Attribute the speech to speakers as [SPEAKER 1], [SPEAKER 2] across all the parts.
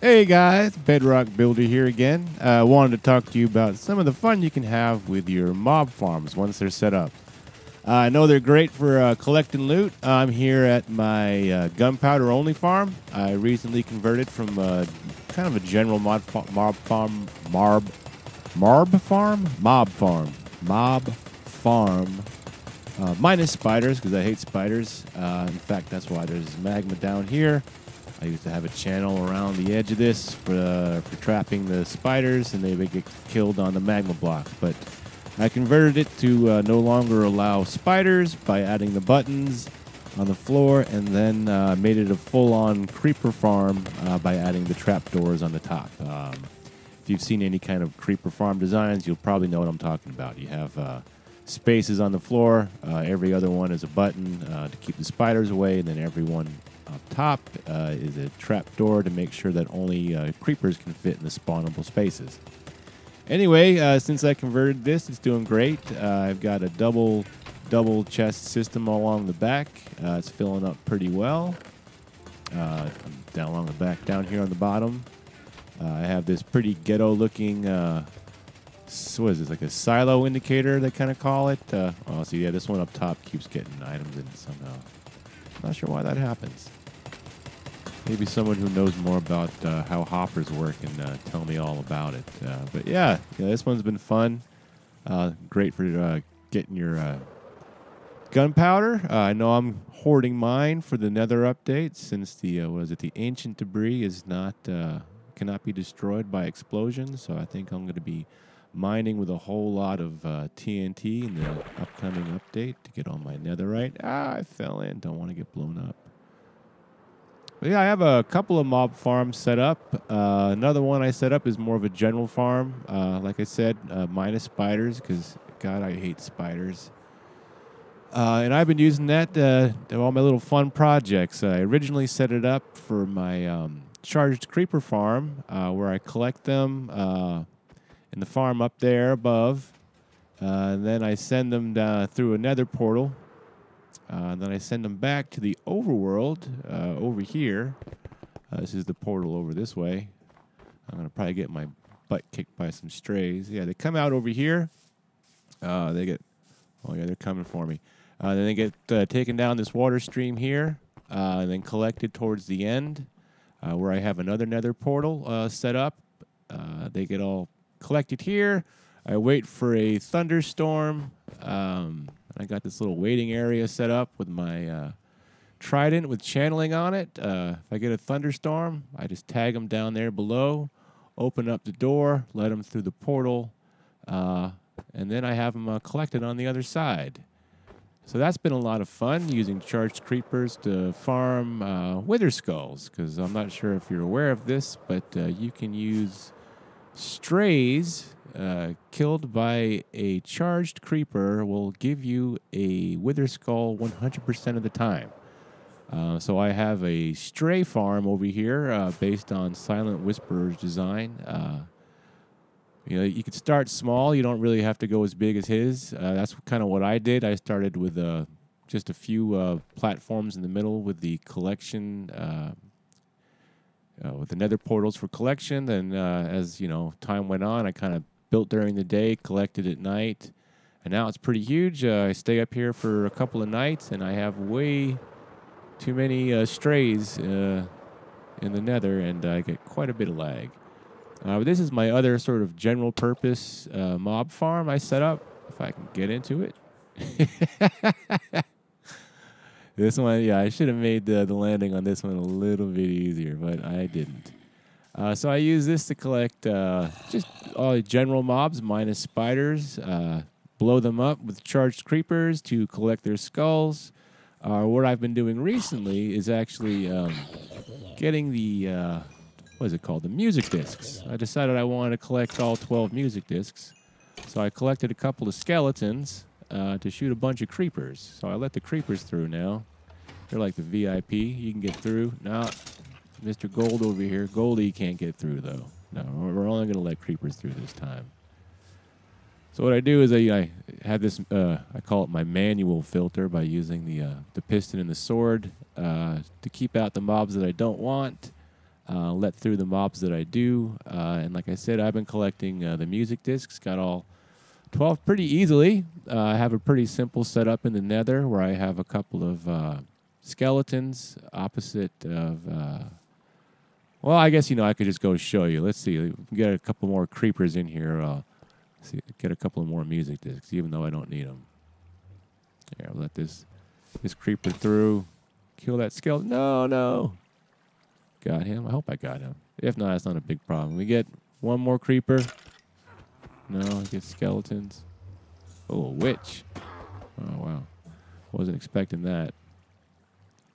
[SPEAKER 1] Hey guys, Bedrock Builder here again. I wanted to talk to you about some of the fun you can have with your mob farms once they're set up. I know they're great for collecting loot. I'm here at my gunpowder only farm. I recently converted from kind of a general mob farm, minus spiders because I hate spiders. In fact, that's why there's magma down here. I used to have a channel around the edge of this for trapping the spiders, and they would get killed on the magma block. But I converted it to no longer allow spiders by adding the buttons on the floor, and then made it a full-on creeper farm by adding the trapdoors on the top. If you've seen any kind of creeper farm designs, you'll probably know what I'm talking about. You have spaces on the floor. Every other one is a button to keep the spiders away, and then every one up top is a trap door to make sure that only creepers can fit in the spawnable spaces. Anyway, since I converted this, it's doing great. I've got a double chest system along the back. It's filling up pretty well. Down along the back, down here on the bottom, I have this pretty ghetto-looking. What is this, like a silo indicator, they kind of call it? Oh, so yeah, this one up top keeps getting items in it somehow. Not sure why that happens. Maybe someone who knows more about how hoppers work can tell me all about it. But yeah, this one's been fun. Great for getting your gunpowder. I know I'm hoarding mine for the Nether update since the the ancient debris is not cannot be destroyed by explosions. So I think I'm going to be mining with a whole lot of TNT in the upcoming update to get all my netherite. I fell in. Don't want to get blown up. But yeah, I have a couple of mob farms set up. Another one I set up is more of a general farm. Like I said, minus spiders because, God, I hate spiders. And I've been using that to all my little fun projects. I originally set it up for my charged creeper farm where I collect them in the farm up there above. And then I send them through a nether portal. Then I send them back to the overworld over here. This is the portal over this way. I'm going to probably get my butt kicked by some strays. Yeah, they come out over here. They get... Oh, yeah, they're coming for me. Then they get taken down this water stream here and then collected towards the end where I have another nether portal set up. They get all collected here. I wait for a thunderstorm. I got this little waiting area set up with my trident with channeling on it. If I get a thunderstorm, I just tag them down there below, open up the door, let them through the portal, and then I have them collected on the other side. So that's been a lot of fun, using charged creepers to farm wither skulls, because I'm not sure if you're aware of this, but you can use strays killed by a charged creeper will give you a wither skull 100% of the time. So I have a stray farm over here based on Silent Whisperer's design. You could start small. You don't really have to go as big as his. That's kind of what I did. I started with just a few platforms in the middle with the collection, with the nether portals for collection. Then as time went on, I kind of built during the day, collected at night, and now it's pretty huge. I stay up here for a couple of nights, and I have way too many strays in the nether, and I get quite a bit of lag. But this is my other sort of general purpose mob farm I set up, if I can get into it. This one, yeah, I should have made the landing on this one a little bit easier, but I didn't. So I use this to collect just all general mobs minus spiders, blow them up with charged creepers to collect their skulls. What I've been doing recently is actually getting the... what is it called? The music discs. I decided I wanted to collect all 12 music discs. So I collected a couple of skeletons to shoot a bunch of creepers. So I let the creepers through now. They're like the VIP. You can get through. Now, Mr. Gold over here. Goldie can't get through, though. No, we're only going to let creepers through this time. So what I do is I have this, I call it my manual filter by using the piston and the sword to keep out the mobs that I don't want. let through the mobs that I do. And like I said, I've been collecting the music discs. Got all 12 pretty easily. I have a pretty simple setup in the nether where I have a couple of skeletons opposite of... well, I guess, I could just go show you. Let's see. We can get a couple more creepers in here. See, get a couple more music discs, even though I don't need them. Here, I'll let this creeper through. Kill that skeleton. No. Got him. I hope I got him. If not, it's not a big problem. We get one more creeper. No, I get skeletons. Oh, a witch. Oh, wow. Wasn't expecting that.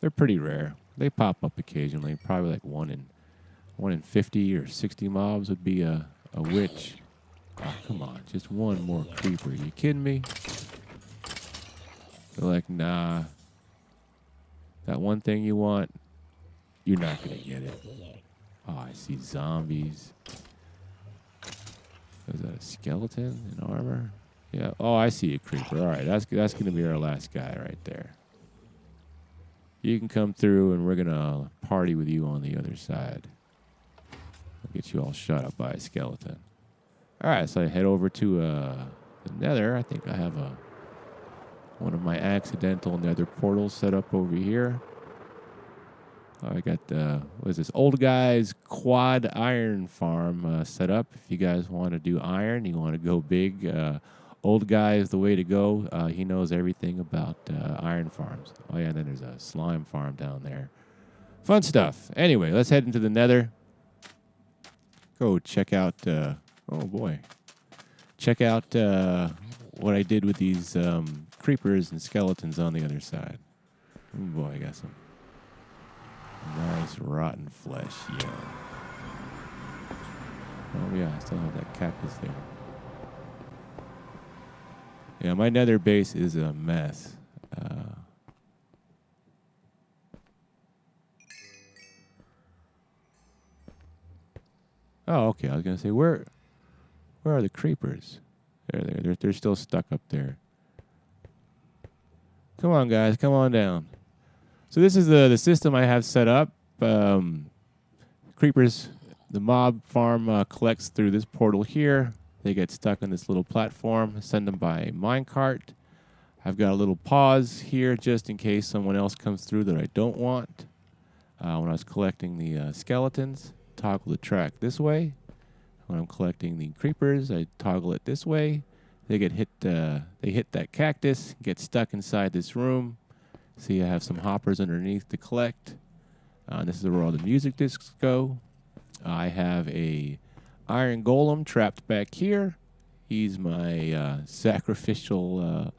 [SPEAKER 1] They're pretty rare. They pop up occasionally. Probably like one in 50 or 60 mobs would be a witch. Oh, come on. Just one more creeper. You kidding me? They're like, nah. That one thing you want, you're not going to get it. Oh, I see zombies. Is that a skeleton in armor? Yeah. Oh, I see a creeper. All right. That's going to be our last guy right there. You can come through, and we're going to party with you on the other side. I'll get you all shot up by a skeleton. All right, so I head over to the nether. I think I have one of my accidental nether portals set up over here. I got, what is this, Old Guy's Quad Iron Farm set up. If you guys want to do iron, you want to go big, Old Guy is the way to go. He knows everything about iron farms. Oh, yeah, and then there's a slime farm down there. Fun stuff. Anyway, let's head into the nether. Go check out... oh, boy. Check out what I did with these creepers and skeletons on the other side. Oh, boy, I got some nice rotten flesh. Yeah. Oh, yeah, I still have that cactus there. Yeah, my nether base is a mess. Oh, okay, I was going to say, where are the creepers? They're still stuck up there. Come on, guys. Come on down. So this is the system I have set up. Creepers, the mob farm collects through this portal here. They get stuck on this little platform. Send them by minecart. I've got a little pause here just in case someone else comes through that I don't want. When I was collecting the skeletons, toggle the track this way. When I'm collecting the creepers, I toggle it this way. They get hit. They hit that cactus, get stuck inside this room. See, I have some hoppers underneath to collect. This is where all the music discs go. I have a iron golem trapped back here. He's my sacrificial.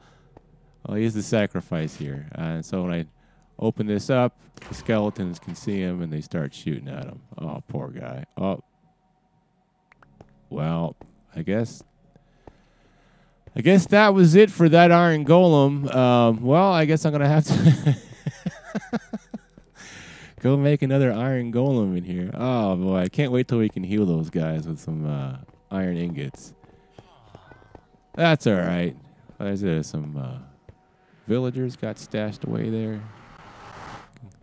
[SPEAKER 1] He's the sacrifice here. And so when I open this up, the skeletons can see him and they start shooting at him. Oh, poor guy. Oh. Well, I guess that was it for that iron golem. Well, I guess I'm going to have to go make another iron golem in here. Oh, boy. I can't wait till we can heal those guys with some iron ingots. That's all right. There's some villagers got stashed away there.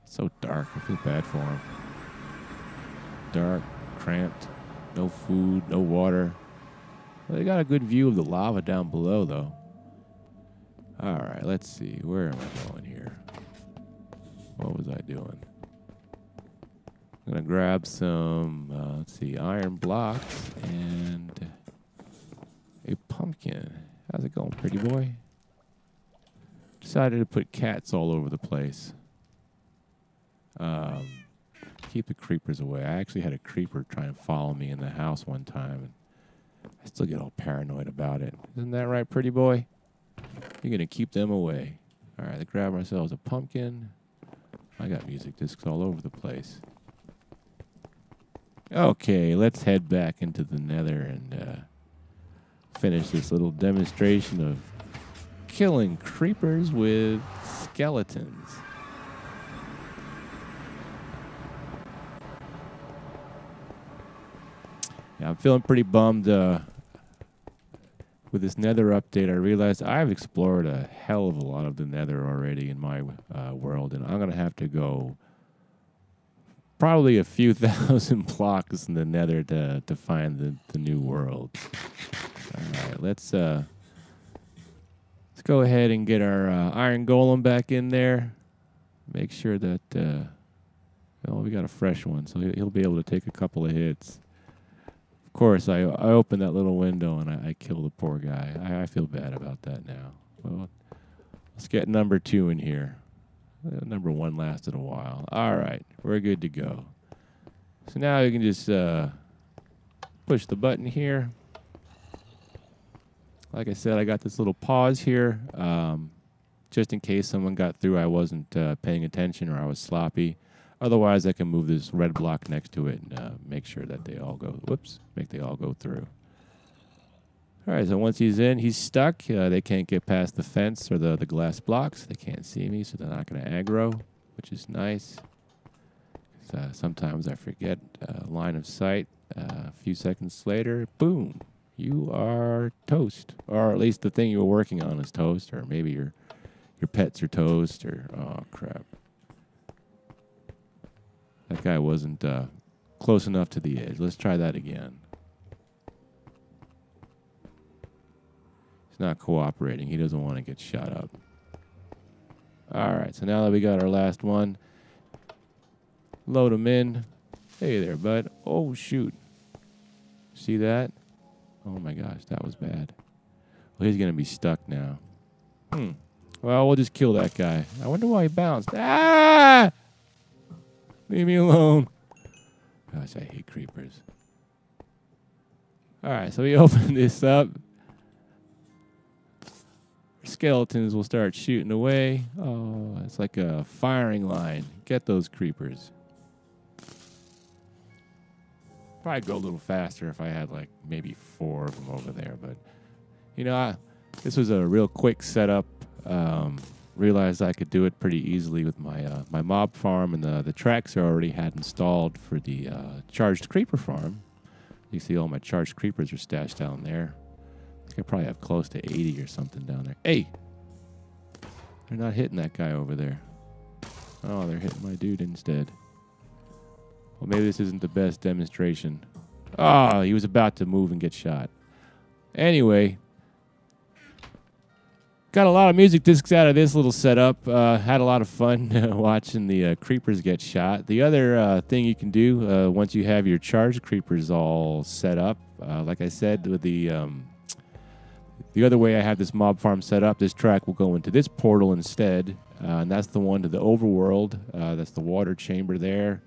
[SPEAKER 1] It's so dark. I feel bad for them. Dark, cramped. No food, no water. Well, they got a good view of the lava down below, though. All right, let's see. Where am I going here? What was I doing? I'm going to grab some, let's see, iron blocks and a pumpkin. How's it going, pretty boy? Decided to put cats all over the place. Keep the creepers away. I actually had a creeper try and follow me in the house one time. And I still get all paranoid about it. Isn't that right, pretty boy? You're going to keep them away. All right, let's grab ourselves a pumpkin. I got music discs all over the place. Okay, let's head back into the nether and finish this little demonstration of killing creepers with skeletons. Yeah, I'm feeling pretty bummed with this nether update. I realized I've explored a hell of a lot of the nether already in my world, and I'm going to have to go probably a few thousand blocks in the nether to find the new world. All right, let's go ahead and get our iron golem back in there. Make sure that well, we got a fresh one, so he'll be able to take a couple of hits. Of course, I opened that little window and I killed the poor guy. I feel bad about that now. Well, let's get number 2 in here. Number 1 lasted a while. All right, we're good to go. So now you can just push the button here. Like I said, I got this little pause here, just in case someone got through. I wasn't paying attention or I was sloppy. Otherwise, I can move this red block next to it and make sure that they all go. Whoops, make they all go through. All right, so once he's in, he's stuck. They can't get past the fence or the glass blocks. They can't see me, so they're not going to aggro, which is nice. Sometimes I forget line of sight. A few seconds later, boom, you are toast. Or at least the thing you were working on is toast, or maybe your pets are toast, or, oh, crap. That guy wasn't close enough to the edge. Let's try that again. He's not cooperating. He doesn't want to get shot up. All right, so now that we got our last one, load him in. Hey there, bud. Oh, shoot. See that? Oh, my gosh, that was bad. Well, he's going to be stuck now. Well, we'll just kill that guy. I wonder why he bounced. Ah! Leave me alone. Gosh, I hate creepers. All right, so we open this up. Skeletons will start shooting away. Oh, it's like a firing line. Get those creepers. Probably go a little faster if I had like maybe 4 of them over there. But, you know, this was a real quick setup. Realized I could do it pretty easily with my my mob farm and the tracks I already had installed for the charged creeper farm. You see all my charged creepers are stashed down there. I think I probably have close to 80 or something down there. Hey! They're not hitting that guy over there. Oh, they're hitting my dude instead. Well, maybe this isn't the best demonstration. Oh, he was about to move and get shot. Anyway, got a lot of music discs out of this little setup. Had a lot of fun watching the creepers get shot. The other thing you can do once you have your charged creepers all set up, like I said, with the other way I have this mob farm set up, this track will go into this portal instead, and that's the one to the overworld. That's the water chamber there.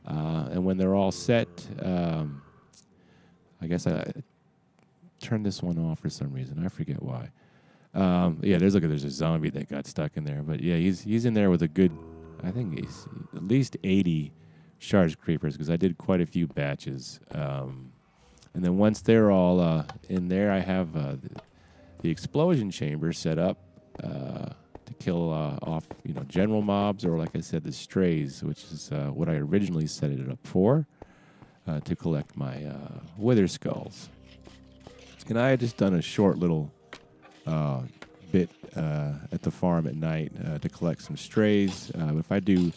[SPEAKER 1] And when they're all set, I guess I turned this one off for some reason. I forget why. Yeah, there's a zombie that got stuck in there. But yeah, he's in there with a good, I think he's at least 80 charged creepers because I did quite a few batches. And then once they're all in there, I have the explosion chamber set up to kill off general mobs, or like I said, the strays, which is what I originally set it up for, to collect my wither skulls. And I had just done a short little bit at the farm at night to collect some strays. If I do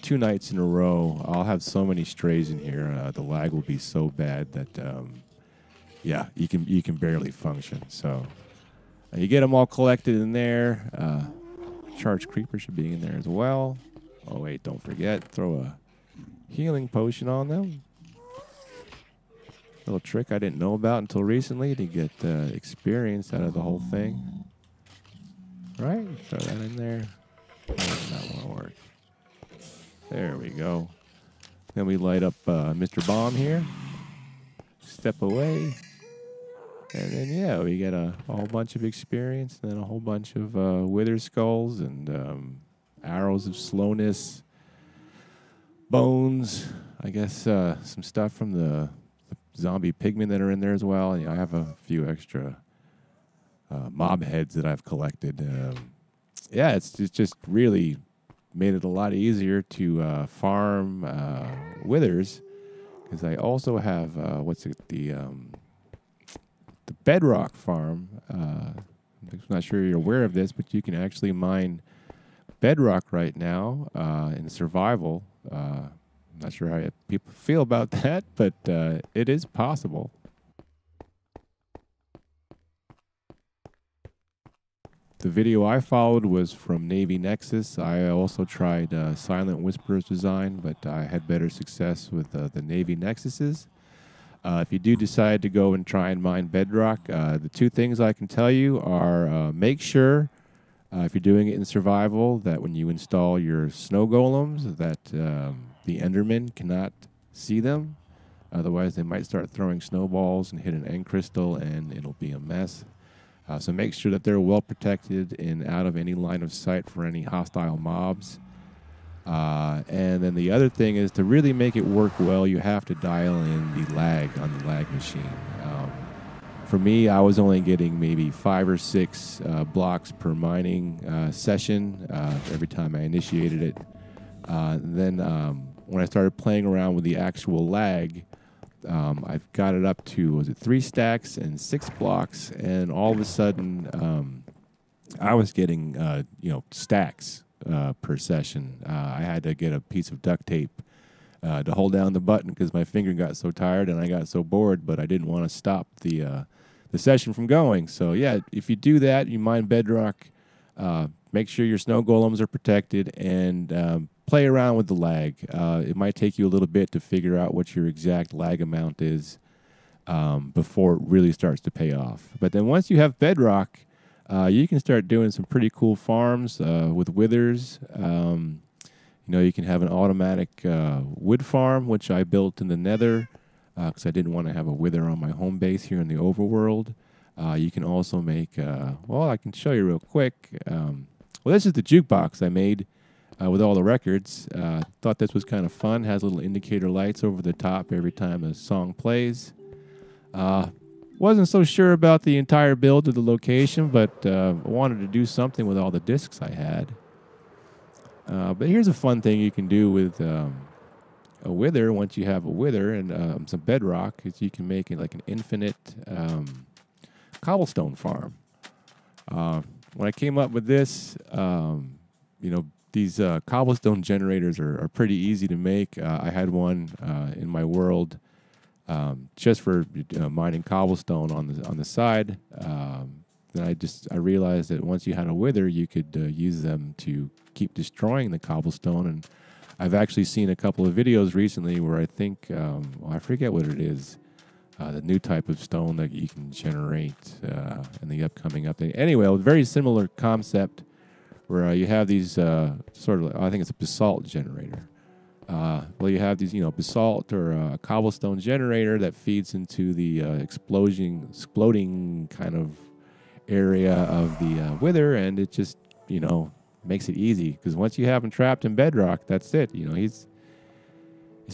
[SPEAKER 1] 2 nights in a row, I'll have so many strays in here. The lag will be so bad that yeah, you can barely function. So you get them all collected in there. Charged creeper should be in there as well. Oh wait, don't forget, throw a healing potion on them. Little trick I didn't know about until recently to get experience out of the whole thing. Right? Throw that in there. That won't work. There we go. Then we light up Mr. Bomb here. Step away. And then, yeah, we get a whole bunch of experience, and then a whole bunch of wither skulls and arrows of slowness, bones, I guess some stuff from the zombie pigmen that are in there as well. And, I have a few extra mob heads that I've collected. Yeah, it's just really made it a lot easier to farm withers, because I also have the Bedrock farm. I'm not sure you're aware of this, but you can actually mine Bedrock right now in survival. Not sure how people feel about that, but it is possible. The video I followed was from Navy Nexus. I also tried Silent Whisper's design, but I had better success with the Navy Nexuses. If you do decide to go and try and mine Bedrock, the two things I can tell you are make sure, if you're doing it in survival, that when you install your snow golems, that the Endermen cannot see them. Otherwise, they might start throwing snowballs and hit an end crystal, and it'll be a mess. So make sure that they're well protected and out of any line of sight for any hostile mobs. And then the other thing is to really make it work well, you have to dial in the lag on the lag machine. For me, I was only getting maybe 5 or 6 blocks per mining session every time I initiated it. Then when I started playing around with the actual lag, I've got it up to, was it 3 stacks and 6 blocks, and all of a sudden I was getting stacks per session. I had to get a piece of duct tape to hold down the button because my finger got so tired and I got so bored, but I didn't want to stop the session from going. So yeah, if you do that, you mine Bedrock, make sure your snow golems are protected, and play around with the lag. It might take you a little bit to figure out what your exact lag amount is before it really starts to pay off. But then once you have Bedrock, you can start doing some pretty cool farms with withers. You can have an automatic wood farm, which I built in the Nether because I didn't want to have a wither on my home base here in the overworld. You can also make, I can show you real quick. This is the jukebox I made with all the records. Thought this was kind of fun. Has little indicator lights over the top every time a song plays. Wasn't so sure about the entire build of the location, but I wanted to do something with all the discs I had. But here's a fun thing you can do with a wither. Once you have a wither and some bedrock, is you can make it like an infinite cobblestone farm. When I came up with this, these cobblestone generators are pretty easy to make. I had one in my world just for mining cobblestone on the side. Then I realized that once you had a wither, you could use them to keep destroying the cobblestone. And I've actually seen a couple of videos recently where I think, I forget what it is, the new type of stone that you can generate in the upcoming update. Anyway, a very similar concept where you have these sort of, I think it's a basalt generator. You have these, basalt or a cobblestone generator that feeds into the exploding kind of area of the wither, and it just, makes it easy because once you have him trapped in bedrock, that's it. He's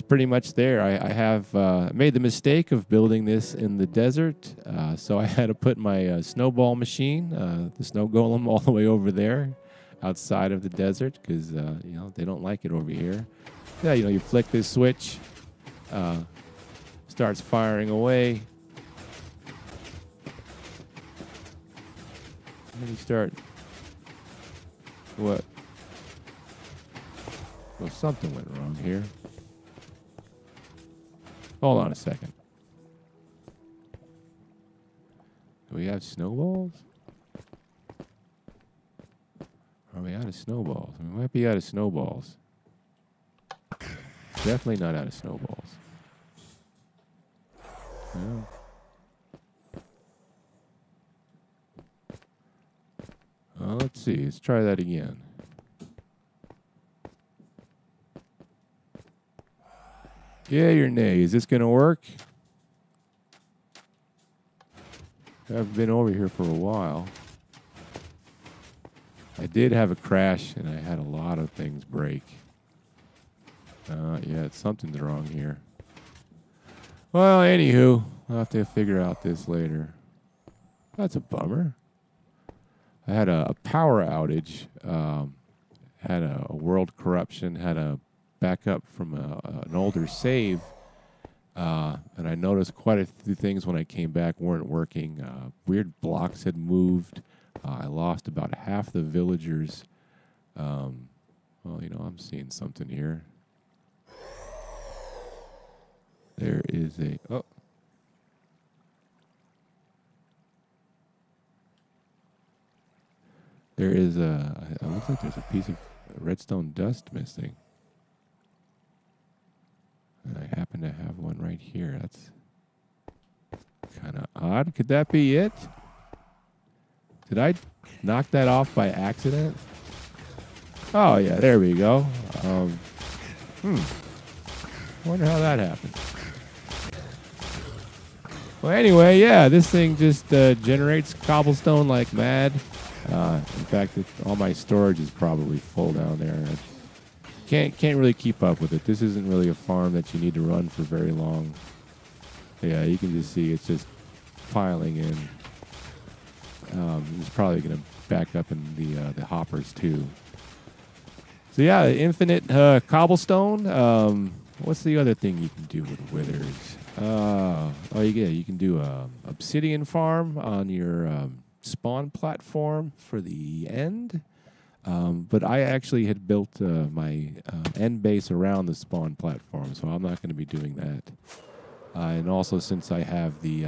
[SPEAKER 1] pretty much there. I have made the mistake of building this in the desert, so I had to put my snowball machine, the snow golem, all the way over there outside of the desert because, they don't like it over here. Yeah, you flick this switch, starts firing away. And you start, what? Well, something went wrong here. Hold on a second. Do we have snowballs? Are we out of snowballs? We might be out of snowballs. Definitely not out of snowballs. No. Let's see. Let's try that again. Yay or nay? Is this going to work? I've been over here for a while. I did have a crash, and I had a lot of things break. Yeah, something's wrong here. Well, anywho, I'll have to figure out this later. That's a bummer. I had a power outage, had a world corruption, had a backup from an older save, and I noticed quite a few things when I came back weren't working. Weird blocks had moved. I lost about half the villagers. I'm seeing something here. There is a... Oh. There is a... It looks like there's a piece of redstone dust missing. And I happen to have one right here. That's kind of odd. Could that be it? Did I knock that off by accident? Oh, yeah, there we go. Wonder how that happened. Well, anyway, yeah, this thing just generates cobblestone like mad. In fact, all my storage is probably full down there. I can't really keep up with it. This isn't really a farm that you need to run for very long. Yeah, you can just see it's just piling in. It's probably going to back up in the hoppers too. So yeah, infinite cobblestone. What's the other thing you can do with withers? You can do a obsidian farm on your spawn platform for the end. But I actually had built my end base around the spawn platform, so I'm not going to be doing that. And also, since I have the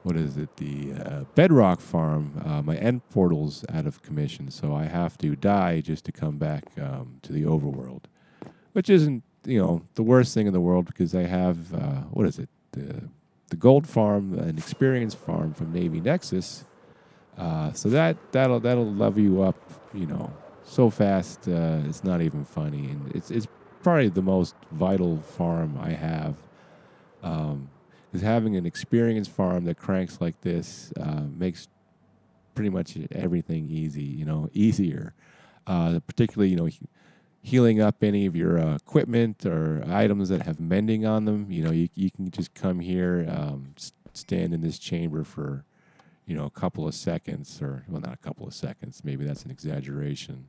[SPEAKER 1] the Bedrock farm, my end portal's out of commission, so I have to die just to come back to the overworld, which isn't, the worst thing in the world, because I have, the gold farm, an experience farm from Navy Nexus, so that'll level you up, so fast, it's not even funny, and it's probably the most vital farm I have, because having an experience farm that cranks like this makes pretty much everything easy, easier. Particularly, healing up any of your equipment or items that have mending on them. You can just come here, stand in this chamber for, a couple of seconds, or, well, not a couple of seconds, maybe that's an exaggeration.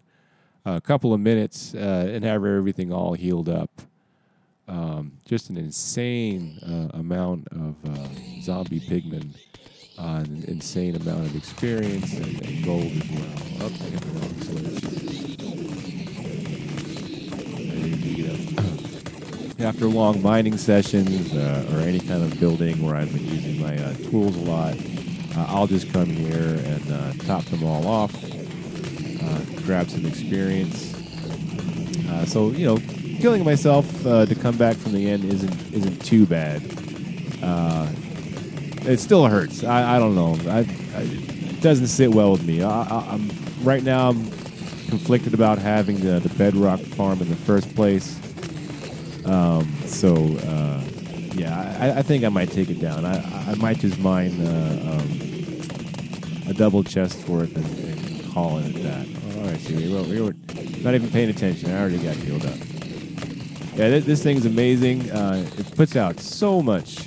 [SPEAKER 1] A couple of minutes and have everything all healed up. Just an insane amount of zombie pigmen, an insane amount of experience and gold as well. Oh, I hit the wrong switch. After long mining sessions or any kind of building where I've been using my tools a lot, I'll just come here and top them all off, grab some experience. So, killing myself to come back from the end isn't too bad. It still hurts. I don't know. It doesn't sit well with me. I'm right now. I'm conflicted about having the Bedrock farm in the first place. I think I might take it down. I might just mine a double chest worth and call it at that. All right, see, we were not even paying attention. I already got healed up. Yeah, this thing's amazing. It puts out so much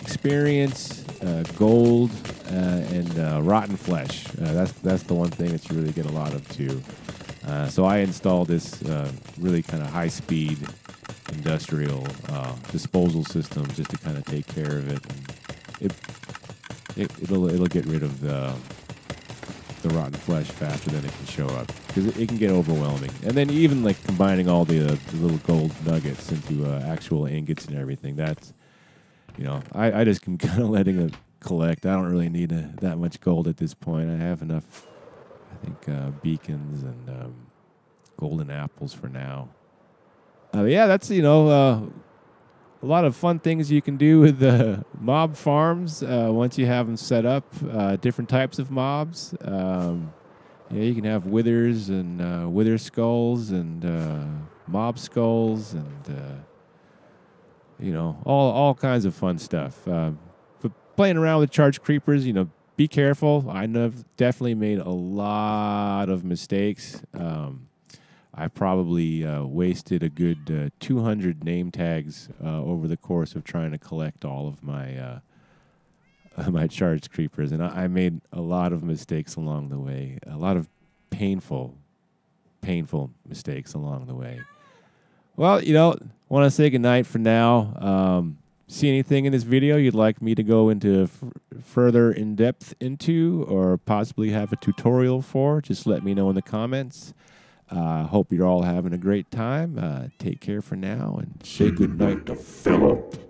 [SPEAKER 1] experience, gold, and rotten flesh. That's the one thing that you really get a lot of too. So I installed this really kind of high-speed industrial disposal system just to kind of take care of it. And it'll get rid of the rotten flesh faster than it can show up, because it can get overwhelming. And then even like combining all the little gold nuggets into actual ingots and everything, that's, I just am kind of letting it collect. I don't really need that much gold at this point. I have enough, I think, beacons and golden apples for now. Yeah, that's, a lot of fun things you can do with the mob farms once you have them set up. Different types of mobs. You can have withers and wither skulls and mob skulls and all kinds of fun stuff. But playing around with charge creepers, be careful. I've definitely made a lot of mistakes. I probably wasted a good 200 name tags over the course of trying to collect all of my my charged creepers, and I made a lot of mistakes along the way. A lot of painful mistakes along the way. Well, want to say goodnight for now. See anything in this video you'd like me to go into further in depth into, or possibly have a tutorial for? Just let me know in the comments. Hope you're all having a great time. Take care for now and say goodnight to Philip.